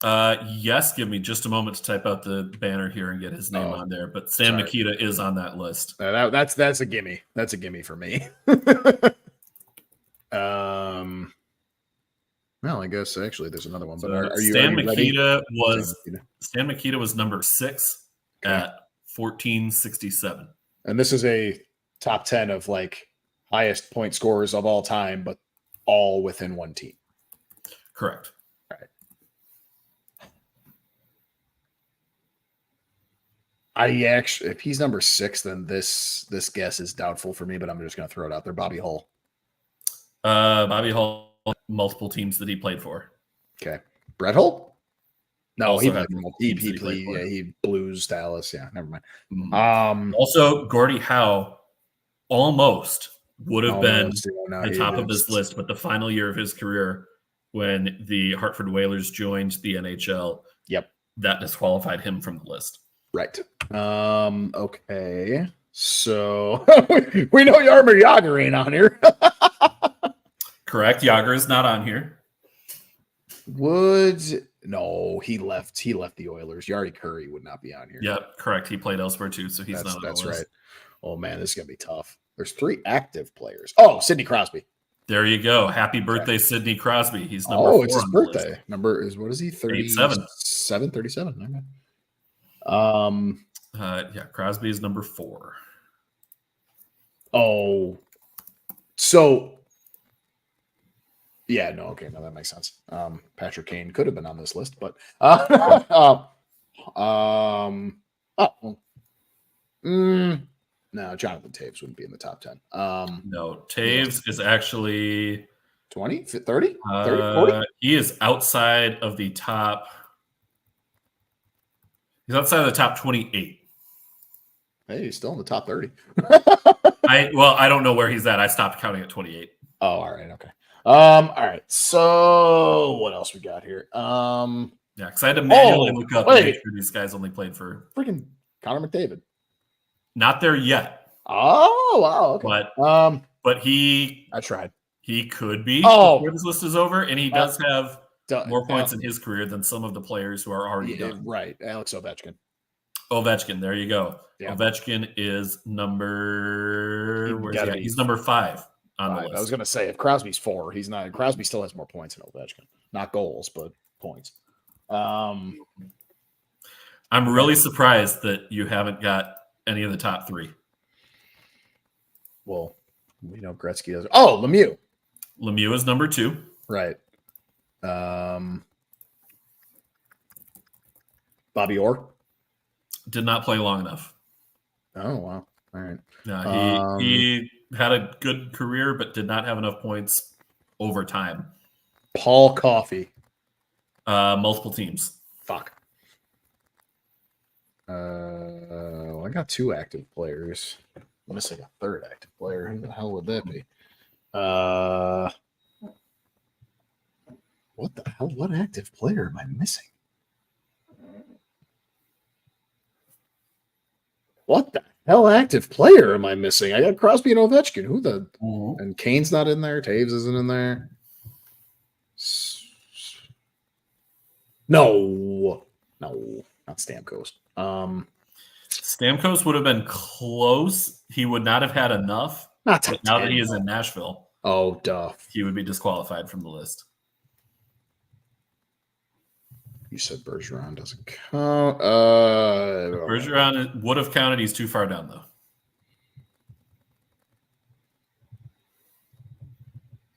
Yes, give me just a moment to type out the banner here and get his name on there. But Stan Mikita is on that list. That's a gimme. That's a gimme for me. Well, I guess actually there's another one. But are you Stan ready? Stan Mikita was number 6 at 1467, and this is a top 10 of like highest point scorers of all time, but all within one team. Correct. All right. If he's number 6, then this guess is doubtful for me, but I'm just going to throw it out there. Bobby Hull. Bobby Hull, multiple teams that he played for. Okay. Brett Hull? No, he played. He Blues, Dallas. Yeah, never mind. Mm-hmm. Also, Gordie Howe almost would have been the top of this list, but the final year of his career when the Hartford Whalers joined the NHL, that disqualified him from the list. Right. Okay. So we know Jaromir Jagr ain't on here. Correct. Jagr is not on here. No, he left the Oilers. Yari Curry would not be on here. Yep, correct. He played elsewhere too, so he's not on the list. That's right. Oh man, this is gonna be tough. There's 3 active players. Oh, Sidney Crosby. There you go. Happy birthday, Sidney Crosby. He's number 4 it's his birthday. Number is what is he? 37. 37. Okay. Crosby is number 4. Oh, so yeah, no, that makes sense. Patrick Kane could have been on this list, but no, Jonathan Taves wouldn't be in the top 10. No, Taves is actually 20, 30, 40? He is outside of the top. He's outside of the top 28. Hey, he's still in the top 30. I don't know where he's at. I stopped counting at 28. Oh, all right, okay. All right. So what else we got here? Because I had to manually look up and make sure these guys only played for freaking Connor McDavid. Not there yet. Oh, wow. Okay. But I tried. He could be before this list is over, and he does have more points in his career than some of the players who are already done. Right. Alex Ovechkin. Ovechkin, there you go. Yeah. Ovechkin is number. He's number 5 on the list. I was going to say if Crosby's 4, he's not. Crosby still has more points than Ovechkin, not goals, but points. I'm really surprised that you haven't got any of the top 3. Well, we know Gretzky does. Oh, Lemieux. Lemieux is number 2. Right. Bobby Orr. Did not play long enough. Oh, wow. All right. No, he had a good career, but did not have enough points over time. Paul Coffey. Multiple teams. Fuck. I got 2 active players. I'm missing a 3rd active player. Who the hell would that be? What the hell? What active player am I missing? What the hell active player am I missing? I got Crosby and Ovechkin. Who the and Kane's not in there. Taves isn't in there. No, not Stamkos. Stamkos would have been close. He would not have had enough. But now that he is in Nashville, he would be disqualified from the list. You said Bergeron doesn't count. Bergeron would have counted. He's too far down, though.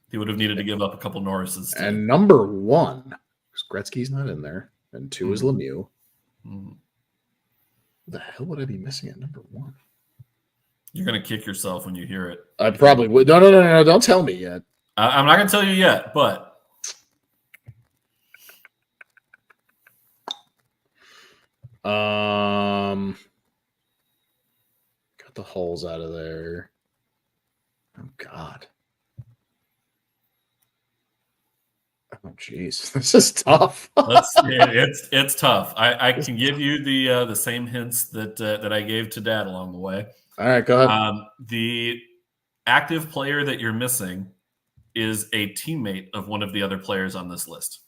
He would have needed to give up a couple Norrises. And number 1, Gretzky's not in there. And 2 is Lemieux. What the hell would I be missing at number 1? You're going to kick yourself when you hear it. I probably would. No. Don't tell me yet. I'm not going to tell you yet, but got the holes out of there. Oh God. Oh jeez, this is tough. It's tough. I can give you the same hints that I gave to Dad along the way. All right, go ahead. The active player that you're missing is a teammate of one of the other players on this list.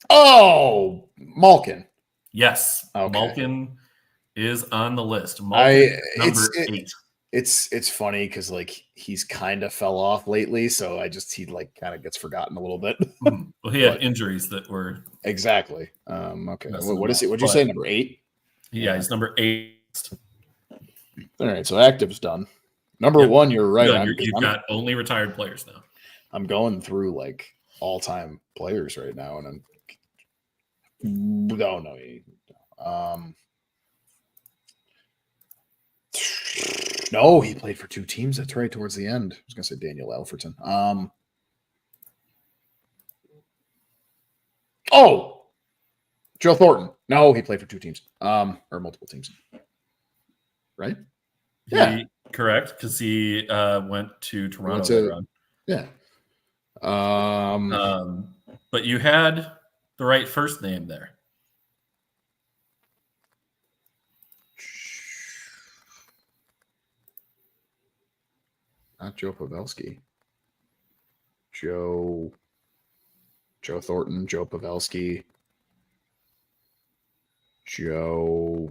Oh, Malkin. Yes, Okay. Malkin is on the list. Malkin number 8. It's funny because like he's kind of fell off lately, so he like kind of gets forgotten a little bit. Well, he had injuries that were exactly. Okay, what is it? What'd you say? Number 8? Yeah, he's number 8. All right, so active's done. Number 1, you're right. You've got only retired players now. I'm going through like all-time players right now, and no, he played for 2 teams. That's right. Towards the end, I was gonna say Daniel Alfreton. Joe Thornton. No, he played for 2 teams. Or multiple teams. Right? Yeah, correct. Because he went to Toronto. Yeah. But you had the right first name there. Not Joe Pavelski. Joe Thornton, Joe Pavelski, Joe.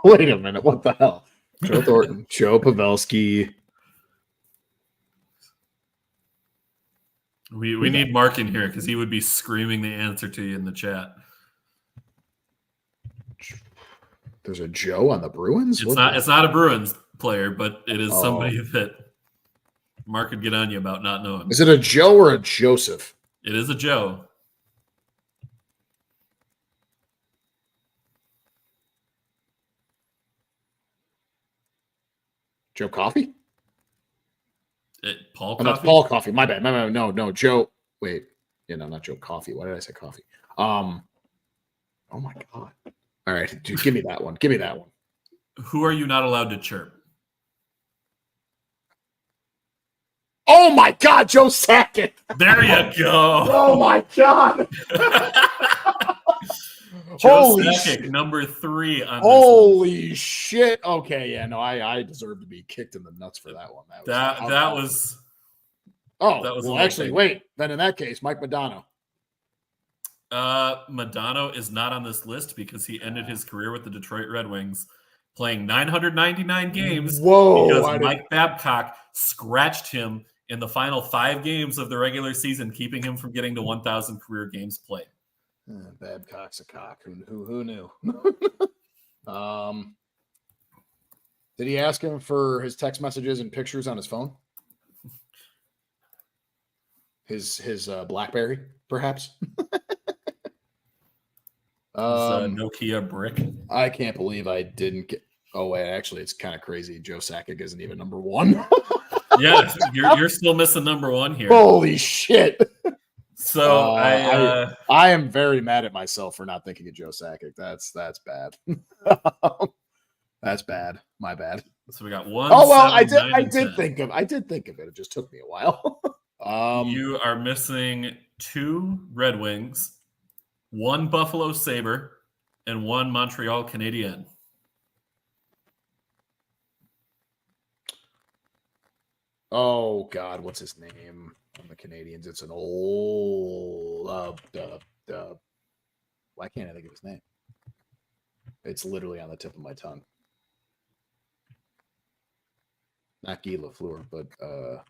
Wait a minute, what the hell? Joe Thornton, Joe Pavelski. We need Mark in here because he would be screaming the answer to you in the chat. There's a Joe on the Bruins? It's not a Bruins player, but it is somebody that Mark could get on you about not knowing. Is it a Joe or a Joseph? It is a Joe. Joe Coffey? Paul Coffey? That's Paul Coffey. My bad. No, Joe. Wait. Not Joe Coffey. Why did I say Coffey? Oh my God. All right, dude, give me that one. Who are you not allowed to chirp? Oh my God, Joe Sakic. There you go. Oh my God. Joe Sakic, number 3 on Holy shit. Okay, yeah, no, I deserve to be kicked in the nuts for that one. That was actually, wait. Then in that case, Mike Modano. Modano is not on this list because he ended his career with the Detroit Red Wings playing 999 games because Mike Babcock scratched him in the final 5 games of the regular season, keeping him from getting to 1,000 career games played. Babcock's a cock. Who knew? Did he ask him for his text messages and pictures on his phone? His BlackBerry, perhaps? Nokia brick. I can't believe I didn't get. Oh wait, actually, it's kind of crazy. Joe Sakic isn't even number 1. Yeah, you're still missing number 1 here. Holy shit! So I am very mad at myself for not thinking of Joe Sakic. That's bad. That's bad. My bad. So we got 1. Oh well, 7, I did think of it. It just took me a while. You are missing 2 Red Wings, 1 Buffalo Sabre, and 1 Montreal Canadien. Oh God, what's his name on the Canadians? It's an old. Why can't I think of his name? It's literally on the tip of my tongue. Not Guy Lafleur, but Guy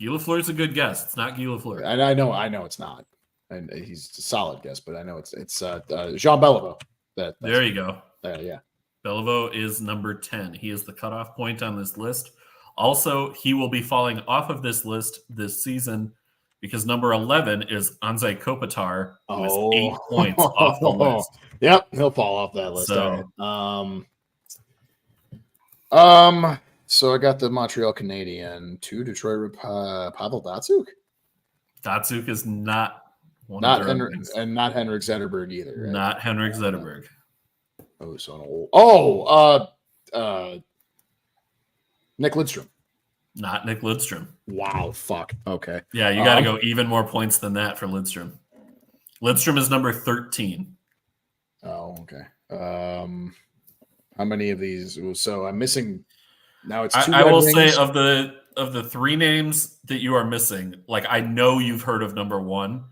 Lafleur's a good guess. It's not Guy Lafleur. I know it's not, and he's a solid guess, but I know it's Jean Beliveau. There you go. Yeah. Beliveau is number 10. He is the cutoff point on this list. Also, he will be falling off of this list this season because number 11 is Anze Kopitar, who is 8 points off the list. Yep, he'll fall off that list. So, So I got the Montreal Canadian to Detroit. Pavel Datsyuk. Datsuk is not one Not of their Henrik, and not Henrik Zetterberg either. Right? Not Henrik Zetterberg. Oh, so an old. Nick Lidstrom. Not Nick Lidstrom. Wow, fuck. Okay. Yeah, you got to go even more points than that for Lidstrom. Lidstrom is number 13. Oh, okay. How many of these? So I'm missing. Now it's two. I will Wings. say of the three names that you are missing, like I know you've heard of number 1.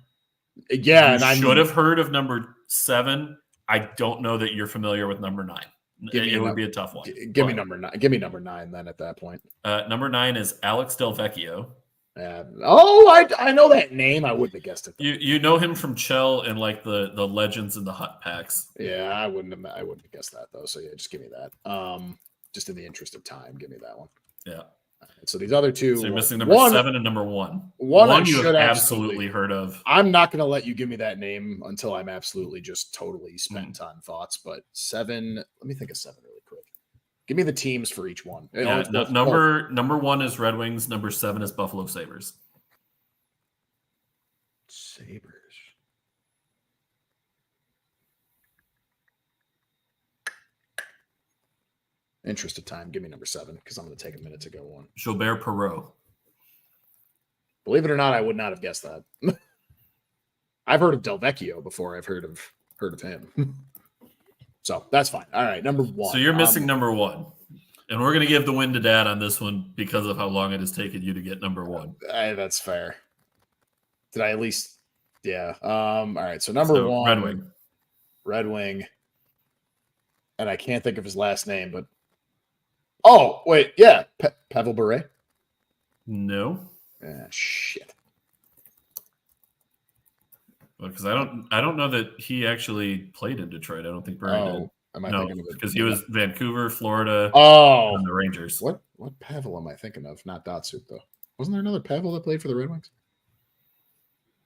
Yeah, you and I should have heard of number 7. I don't know that you're familiar with number 9. It would be a tough one. Give me number 9. Give me number 9 then. At that point, number 9 is Alex Delvecchio. I know that name. I wouldn't have guessed it. You know him from Chell and like the Legends and the Hut packs. Yeah, I wouldn't have guessed that though. So yeah, just give me that. Just in the interest of time, give me that one. Yeah. Right, so these other two. So you're missing number 7 and number 1. One you should have absolutely heard of. I'm not going to let you give me that name until I'm absolutely just totally spent on thoughts. But 7. Let me think of 7 really quick. Give me the teams for each one. Yeah, number 1 is Red Wings. Number 7 is Buffalo Sabres. Sabres. Interest of time, give me number 7 because I'm going to take a minute to go one. Gilbert Perreault. Believe it or not, I would not have guessed that. I've heard of Delvecchio before. I've heard of him. So that's fine. All right, number 1. So you're missing number 1. And we're going to give the win to Dad on this one because of how long it has taken you to get number 1. That's fair. Did I at least? Yeah. All right. So number 1, Red Wing. And I can't think of his last name, but wait, yeah, Pavel Bure. No. Shit. Because I don't know that he actually played in Detroit. I don't think Bure did. Am I thinking of it? Because he was Vancouver, Florida. On the Rangers. What Pavel am I thinking of? Not Datsuk though. Wasn't there another Pavel that played for the Red Wings?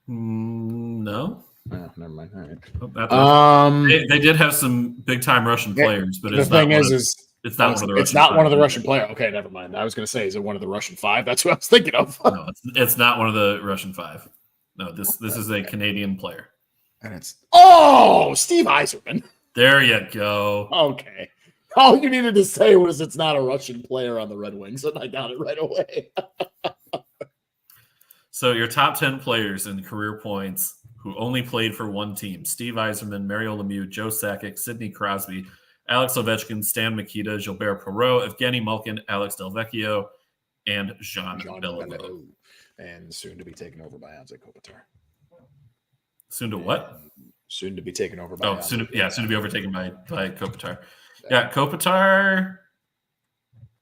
No. Oh, never mind. All right. They did have some big time Russian players, but the thing is it's not one of the Russian. It's not one of the Russian players. Okay, never mind. I was going to say, is it one of the Russian 5? That's what I was thinking of. No, it's not one of the Russian 5. No, this is a Canadian player. And it's Steve Yzerman. There you go. Okay. All you needed to say was it's not a Russian player on the Red Wings, and I got it right away. So your top 10 players in career points who only played for one team: Steve Yzerman, Mario Lemieux, Joe Sakic, Sidney Crosby, Alex Ovechkin, Stan Mikita, Gilbert Perreault, Evgeny Malkin, Alex Delvecchio, and Jean Beliveau. And soon to be taken over by Anze Kopitar. Soon to what? Soon to be taken over by soon to be overtaken by Kopitar. Yeah, Kopitar,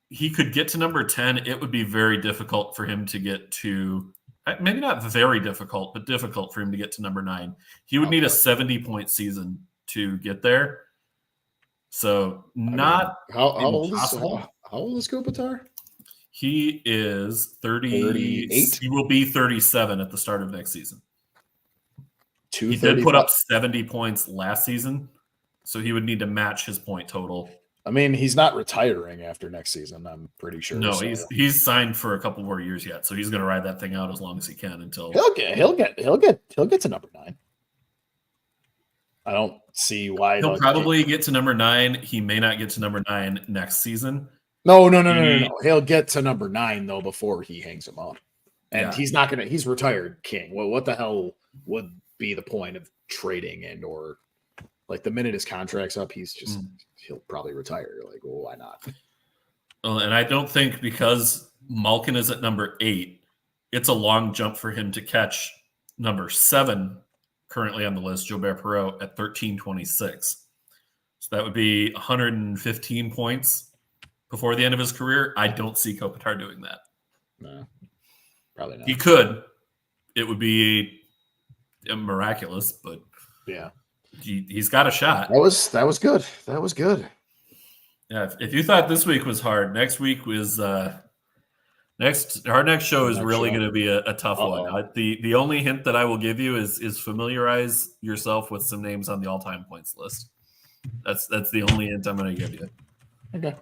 he could get to number 10. It would be very difficult for him to get to, maybe not very difficult, but difficult for him to get to number 9. He would need a 70-point season to get there. So how old is Kopitar? He is 38. He will be 37 at the start of next season. He did put up 70 points last season, so he would need to match his point total. I mean, he's not retiring after next season, I'm pretty sure. No, he's signed for a couple more years yet, so he's going to ride that thing out as long as he can until he'll get to number 9. I don't see why he'll probably get to number 9. He may not get to number 9 next season. No. He'll get to number 9 though before he hangs him up. And he's not gonna. He's retired king. Well, what the hell would be the point of trading or like the minute his contract's up, he's just he'll probably retire. Like, well, why not? Well, and I don't think because Malkin is at number 8, it's a long jump for him to catch number 7 currently on the list, Gilbert Perreault, at 1326. So that would be 115 points before the end of his career. I don't see Kopitar doing that. No, probably not. He could. It would be miraculous, but yeah, he's got a shot. That was good. That was good. Yeah, if you thought this week was hard, next week was our next show is really going to be a tough one. The only hint that I will give you is familiarize yourself with some names on the all-time points list. That's the only hint I'm going to give you. Okay.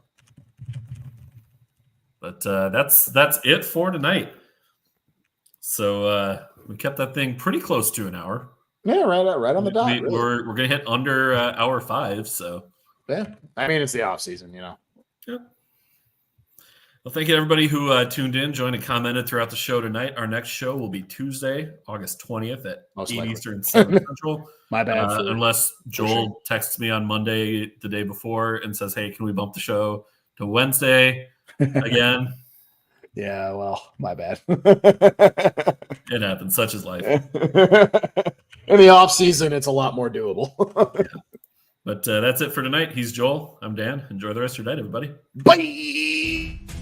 But that's it for tonight. So we kept that thing pretty close to an hour. Yeah, right on the dot. Really. We're gonna hit under hour 5. So yeah, I mean it's the off season, you know. Yeah. Well, thank you to everybody who tuned in, joined, and commented throughout the show tonight. Our next show will be Tuesday, August 20th at 8 Eastern, 7 Central. My bad. Unless Joel texts me on Monday the day before and says, "Hey, can we bump the show to Wednesday again?" Yeah, well, my bad. It happens. Such is life. In the off season, it's a lot more doable. Yeah. But that's it for tonight. He's Joel. I'm Dan. Enjoy the rest of your night, everybody. Bye.